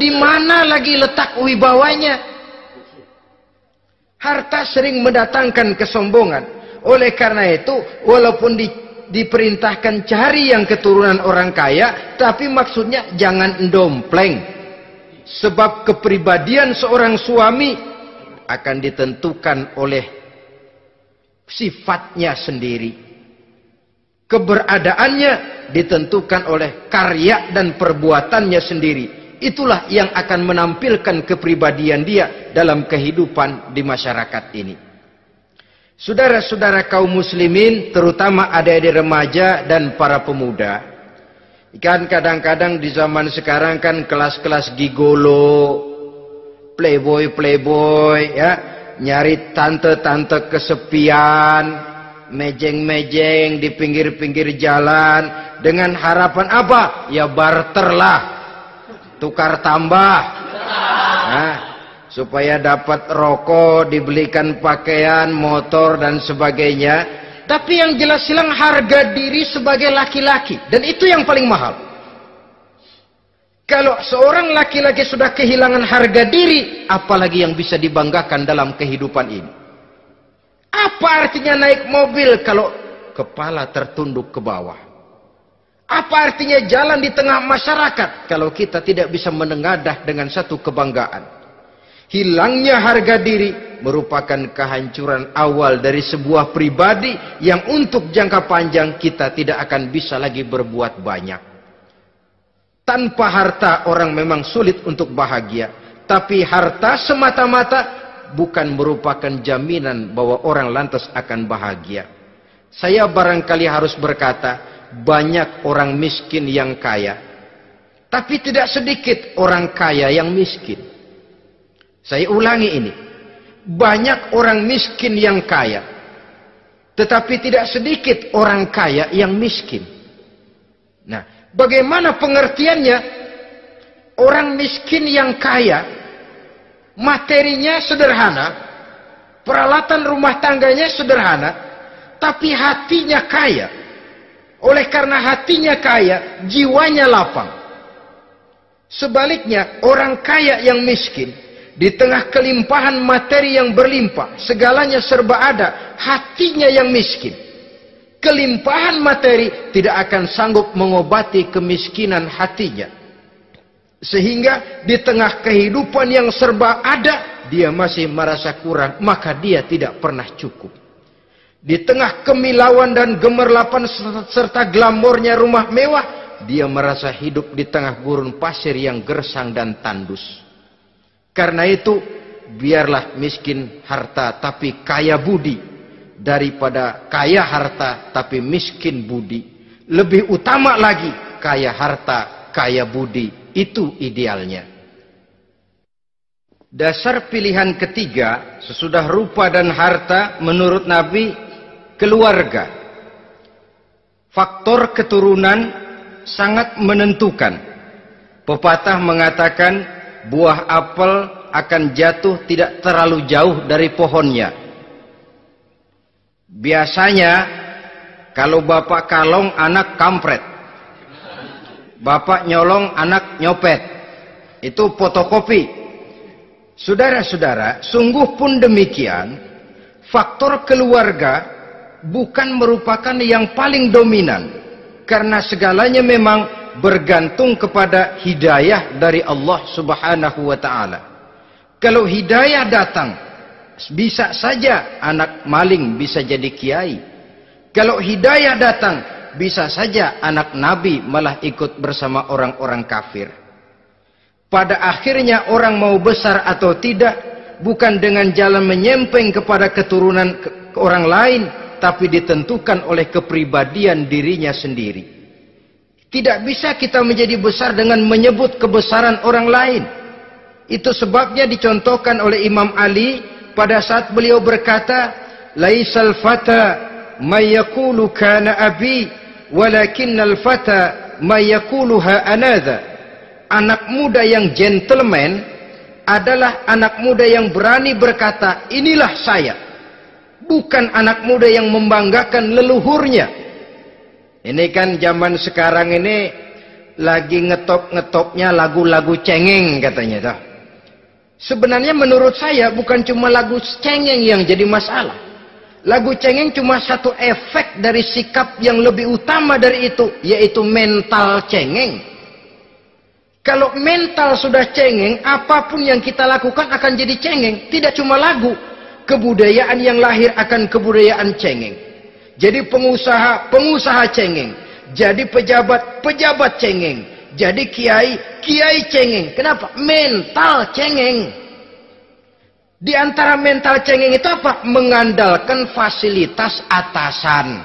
Di mana lagi letak wibawanya? Harta sering mendatangkan kesombongan. Oleh karena itu, walaupun diperintahkan cari yang keturunan orang kaya, tapi maksudnya jangan dompleng. Sebab kepribadian seorang suami akan ditentukan oleh sifatnya sendiri. Keberadaannya ditentukan oleh karya dan perbuatannya sendiri. Itulah yang akan menampilkan kepribadian dia dalam kehidupan di masyarakat ini. Saudara-saudara kaum muslimin, terutama adik-adik remaja dan para pemuda, kan kadang-kadang di zaman sekarang kan kelas-kelas gigolo, playboy ya, nyari tante-tante kesepian, mejeng-mejeng di pinggir-pinggir jalan dengan harapan apa? Ya barterlah. Tukar tambah, nah, supaya dapat rokok, dibelikan pakaian, motor dan sebagainya. Tapi yang jelas hilang harga diri sebagai laki-laki, dan itu yang paling mahal. Kalau seorang laki-laki sudah kehilangan harga diri, apalagi yang bisa dibanggakan dalam kehidupan ini? Apa artinya naik mobil kalau kepala tertunduk ke bawah? Apa artinya jalan di tengah masyarakat kalau kita tidak bisa menengadah dengan satu kebanggaan? Hilangnya harga diri merupakan kehancuran awal dari sebuah pribadi yang untuk jangka panjang kita tidak akan bisa lagi berbuat banyak. Tanpa harta orang memang sulit untuk bahagia, tapi harta semata-mata bukan merupakan jaminan bahwa orang lantas akan bahagia. Saya barangkali harus berkata, banyak orang miskin yang kaya, tapi tidak sedikit orang kaya yang miskin. Saya ulangi ini, banyak orang miskin yang kaya, tetapi tidak sedikit orang kaya yang miskin. Nah, bagaimana pengertiannya? Orang miskin yang kaya, materinya sederhana, peralatan rumah tangganya sederhana, tapi hatinya kaya. Oleh karena hatinya kaya, jiwanya lapang. Sebaliknya, orang kaya yang miskin, di tengah kelimpahan materi yang berlimpah, segalanya serba ada, hatinya yang miskin. Kelimpahan materi tidak akan sanggup mengobati kemiskinan hatinya. Sehingga di tengah kehidupan yang serba ada, dia masih merasa kurang, maka dia tidak pernah cukup. Di tengah kemilauan dan gemerlapan serta glamornya rumah mewah, dia merasa hidup di tengah gurun pasir yang gersang dan tandus. Karena itu, biarlah miskin harta tapi kaya budi, daripada kaya harta tapi miskin budi. Lebih utama lagi, kaya harta, kaya budi. Itu idealnya. Dasar pilihan ketiga, sesudah rupa dan harta, menurut Nabi, keluarga. Faktor keturunan sangat menentukan. Pepatah mengatakan buah apel akan jatuh tidak terlalu jauh dari pohonnya. Biasanya kalau bapak kalong anak kampret, bapak nyolong anak nyopet. Itu fotokopi. Saudara-saudara, sungguh pun demikian, faktor keluarga bukan merupakan yang paling dominan, karena segalanya memang bergantung kepada hidayah dari Allah Subhanahu wa ta'ala. Kalau hidayah datang, bisa saja anak maling bisa jadi kiai. Kalau hidayah datang, bisa saja anak nabi malah ikut bersama orang-orang kafir. Pada akhirnya orang mau besar atau tidak, bukan dengan jalan menyempeng kepada keturunan orang lain, tapi ditentukan oleh kepribadian dirinya sendiri. Tidak bisa kita menjadi besar dengan menyebut kebesaran orang lain. Itu sebabnya dicontohkan oleh Imam Ali pada saat beliau berkata, "Laisal fata may yaqulu kana abi, walakinnal fata may yaquluha anadha." Anak muda yang gentleman adalah anak muda yang berani berkata, "Inilah saya." Bukan anak muda yang membanggakan leluhurnya. Ini kan zaman sekarang ini lagi ngetop-ngetopnya lagu-lagu cengeng katanya toh. Sebenarnya menurut saya bukan cuma lagu cengeng yang jadi masalah. Lagu cengeng cuma satu efek dari sikap yang lebih utama dari itu, yaitu mental cengeng. Kalau mental sudah cengeng, apapun yang kita lakukan akan jadi cengeng. Tidak cuma lagu, kebudayaan yang lahir akan kebudayaan cengeng. Jadi pengusaha cengeng. Jadi pejabat cengeng. Jadi kiai cengeng. Kenapa? Mental cengeng. Di antara mental cengeng itu apa? Mengandalkan fasilitas atasan.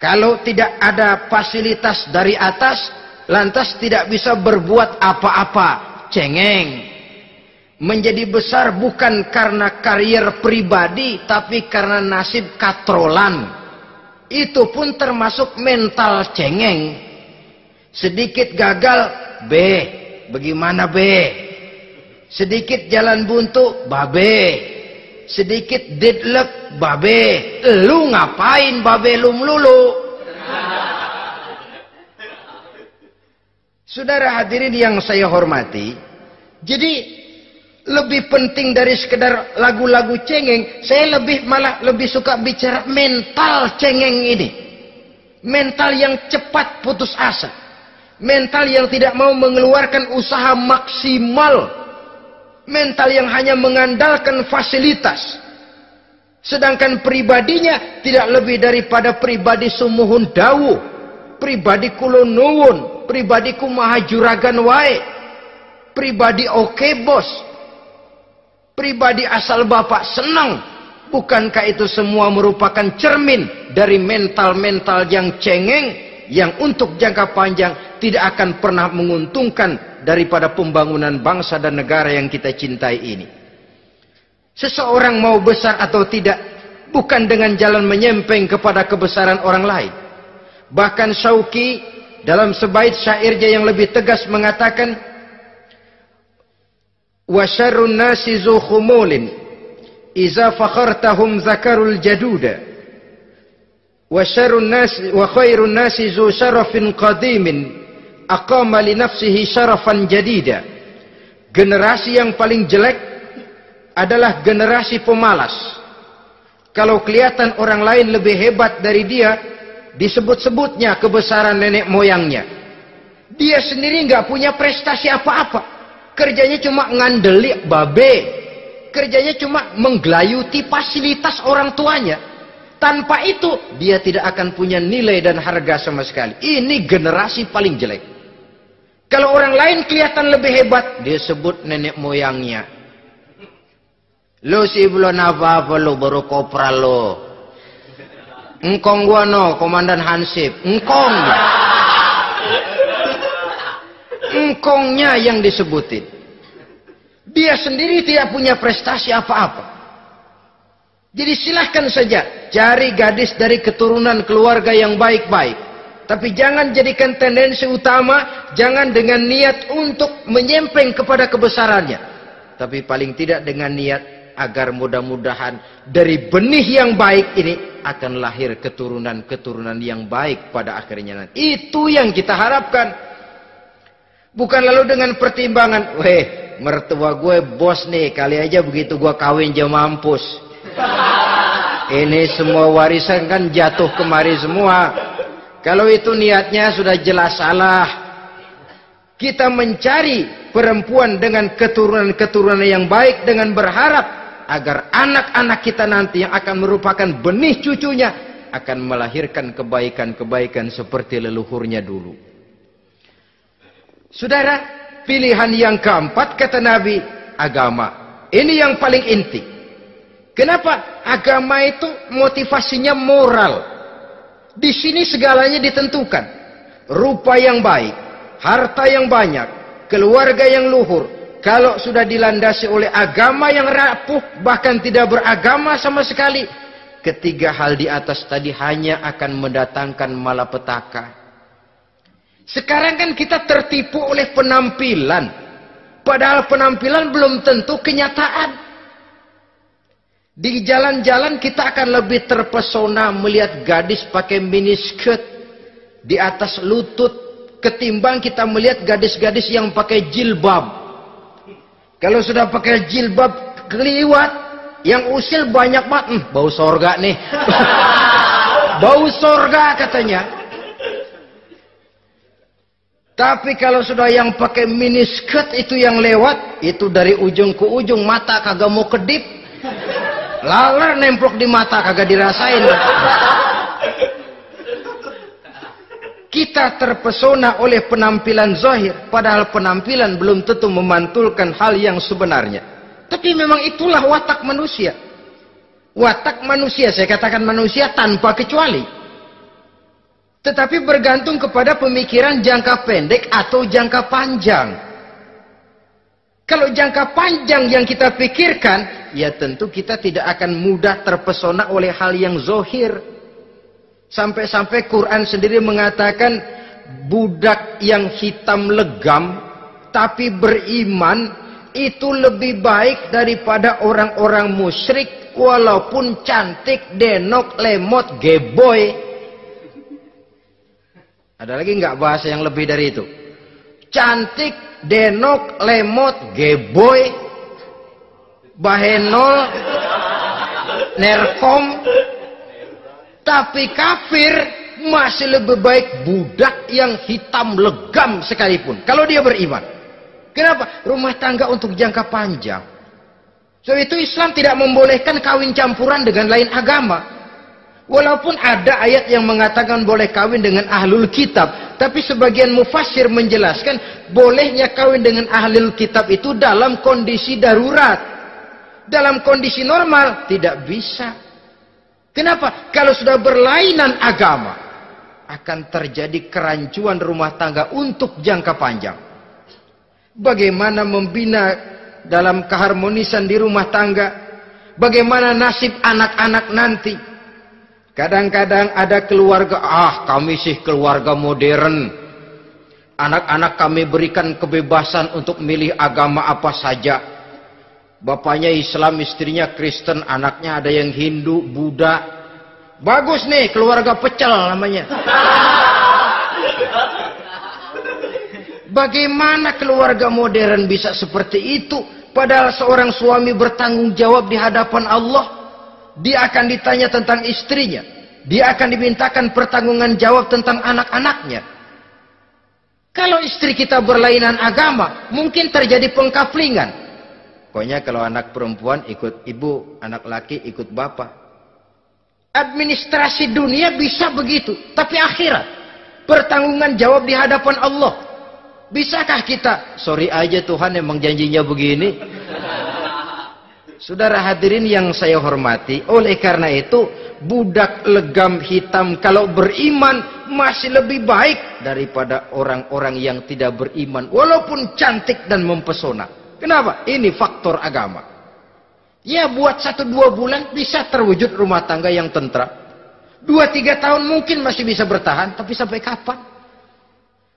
Kalau tidak ada fasilitas dari atas, lantas tidak bisa berbuat apa-apa. Cengeng. Menjadi besar bukan karena karier pribadi, tapi karena nasib katrolan. Itu pun termasuk mental cengeng. Sedikit gagal, bagaimana sedikit jalan buntu, sedikit deadlock, lu ngapain lu melulu? Saudara hadirin yang saya hormati, jadi lebih penting dari sekedar lagu-lagu cengeng, saya malah lebih suka bicara mental cengeng ini. Mental yang cepat putus asa. Mental yang tidak mau mengeluarkan usaha maksimal. Mental yang hanya mengandalkan fasilitas. Sedangkan pribadinya tidak lebih daripada pribadi sumuhun dawu, pribadi kulon nuwun, pribadi kumaha juragan wae, pribadi oke bos. Pribadi asal bapak senang. Bukankah itu semua merupakan cermin dari mental-mental yang cengeng, yang untuk jangka panjang tidak akan pernah menguntungkan daripada pembangunan bangsa dan negara yang kita cintai ini. Seseorang mau besar atau tidak, bukan dengan jalan menyempeng kepada kebesaran orang lain. Bahkan Syauqi dalam sebait syairnya yang lebih tegas mengatakan, wa syarrun nasi zu khumulin iza fakhartahum zakarul jaduda wa syarrun nasi wa khairun nasi zu syarafin qadimin aqama li nafsihi syarafan jadida. Generasi yang paling jelek adalah generasi pemalas. Kalau kelihatan orang lain lebih hebat dari dia, disebut-sebutnya kebesaran nenek moyangnya. Dia sendiri nggak punya prestasi apa-apa. Kerjanya cuma ngandeli kerjanya cuma menggelayuti fasilitas orang tuanya. Tanpa itu dia tidak akan punya nilai dan harga sama sekali. Ini generasi paling jelek. Kalau orang lain kelihatan lebih hebat, dia sebut nenek moyangnya. Lo sih belum apa-apa lo, baru kopral lo. Engkong gua no, komandan Hansip. Engkongnya yang disebutin. Dia sendiri tidak punya prestasi apa-apa. Jadi silahkan saja cari gadis dari keturunan keluarga yang baik-baik. Tapi jangan jadikan tendensi utama, jangan dengan niat untuk menyempeng kepada kebesarannya. Tapi paling tidak dengan niat agar mudah-mudahan dari benih yang baik ini akan lahir keturunan-keturunan yang baik pada akhirnya nanti. Itu yang kita harapkan. Bukan lalu dengan pertimbangan, mertua gue bos nih, kali aja begitu gue kawin dia mampus. Ini semua warisan kan jatuh kemari semua. Kalau itu niatnya sudah jelas salah. Kita mencari perempuan dengan keturunan-keturunan yang baik dengan berharap agar anak-anak kita nanti yang akan merupakan benih cucunya akan melahirkan kebaikan-kebaikan seperti leluhurnya dulu. Saudara, pilihan yang keempat kata Nabi, agama. Ini yang paling inti. Kenapa? Agama itu motivasinya moral. Di sini segalanya ditentukan. Rupa yang baik, harta yang banyak, keluarga yang luhur. Kalau sudah dilandasi oleh agama yang rapuh, bahkan tidak beragama sama sekali, ketiga hal di atas tadi hanya akan mendatangkan malapetaka. Sekarang kan kita tertipu oleh penampilan. Padahal penampilan belum tentu kenyataan. Di jalan-jalan kita akan lebih terpesona melihat gadis pakai miniskirt. di atas lutut ketimbang kita melihat gadis-gadis yang pakai jilbab. Kalau sudah pakai jilbab keliwat, yang usil banyak banget, bau sorga nih. Bau sorga katanya. Tapi kalau sudah yang pakai miniskirt itu yang lewat, itu dari ujung ke ujung mata kagak mau kedip. Laler nemplok di mata kagak dirasain. Kita terpesona oleh penampilan zahir, padahal penampilan belum tentu memantulkan hal yang sebenarnya. Tapi memang itulah watak manusia. Watak manusia, saya katakan manusia tanpa kecuali. Tetapi bergantung kepada pemikiran jangka pendek atau jangka panjang. Kalau jangka panjang yang kita pikirkan, ya tentu kita tidak akan mudah terpesona oleh hal yang zahir. Sampai-sampai Quran sendiri mengatakan budak yang hitam legam tapi beriman itu lebih baik daripada orang-orang musyrik walaupun cantik, denok, lemot, geboy. Ada lagi nggak bahasa yang lebih dari itu? Cantik, denok, lemot, geboy, bahenol, nerkom. Tapi kafir masih lebih baik budak yang hitam legam sekalipun. Kalau dia beriman. Kenapa? Rumah tangga untuk jangka panjang. So itu Islam tidak membolehkan kawin campuran dengan lain agama. Walaupun ada ayat yang mengatakan boleh kawin dengan ahlul kitab. Tapi sebagian mufassir menjelaskan bolehnya kawin dengan ahlul kitab itu dalam kondisi darurat. Dalam kondisi normal tidak bisa. Kenapa? Kalau sudah berlainan agama, akan terjadi kerancuan rumah tangga untuk jangka panjang. Bagaimana membina dalam keharmonisan di rumah tangga? Bagaimana nasib anak-anak nanti? Kadang-kadang ada keluarga, kami sih keluarga modern. Anak-anak kami berikan kebebasan untuk milih agama apa saja. Bapaknya Islam, istrinya Kristen, anaknya ada yang Hindu, Buddha. Bagus nih, keluarga pecel namanya. Bagaimana keluarga modern bisa seperti itu? Padahal seorang suami bertanggung jawab di hadapan Allah. Dia akan ditanya tentang istrinya. Dia akan dimintakan pertanggungan jawab tentang anak-anaknya. Kalau istri kita berlainan agama, mungkin terjadi pengkaplingan. Pokoknya kalau anak perempuan ikut ibu, anak laki ikut bapak. Administrasi dunia bisa begitu, tapi akhirat pertanggungan jawab di hadapan Allah. Bisakah kita? Sorry aja Tuhan emang janjinya begini. Saudara hadirin yang saya hormati, oleh karena itu budak legam hitam kalau beriman masih lebih baik daripada orang-orang yang tidak beriman walaupun cantik dan mempesona. Kenapa? Ini faktor agama. Ya buat 1-2 bulan bisa terwujud rumah tangga yang tentram. 2-3 tahun mungkin masih bisa bertahan, tapi sampai kapan?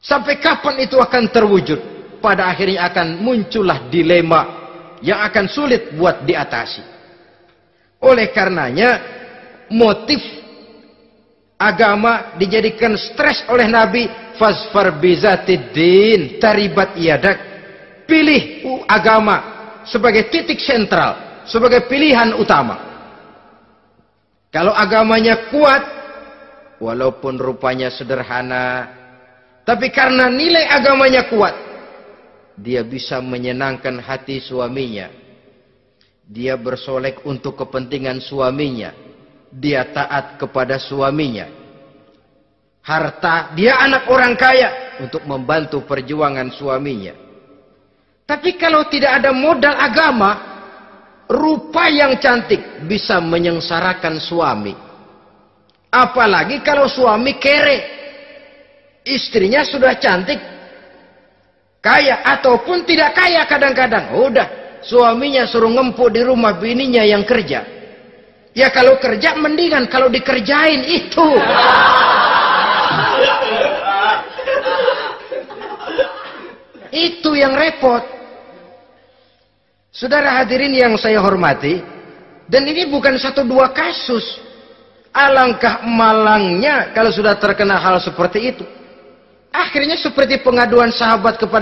Sampai kapan itu akan terwujud? Pada akhirnya akan muncullah dilema yang akan sulit buat diatasi. Oleh karenanya motif agama dijadikan stres oleh Nabi. Fasfar bizatiddin taribat yadak. Pilih agama sebagai titik sentral, sebagai pilihan utama. Kalau agamanya kuat, walaupun rupanya sederhana, tapi karena nilai agamanya kuat, dia bisa menyenangkan hati suaminya. Dia bersolek untuk kepentingan suaminya. Dia taat kepada suaminya. Harta, dia anak orang kaya untuk membantu perjuangan suaminya. Tapi kalau tidak ada modal agama, rupa yang cantik bisa menyengsarakan suami. Apalagi kalau suami kere. Istrinya sudah cantik, kaya ataupun tidak kaya kadang-kadang. Udah, suaminya suruh ngempuk di rumah bininya yang kerja. Ya kalau kerja mendingan kalau dikerjain itu. Itu yang repot. Saudara hadirin yang saya hormati, dan ini bukan 1-2 kasus. Alangkah malangnya kalau sudah terkena hal seperti itu. Akhirnya seperti pengaduan sahabat kepada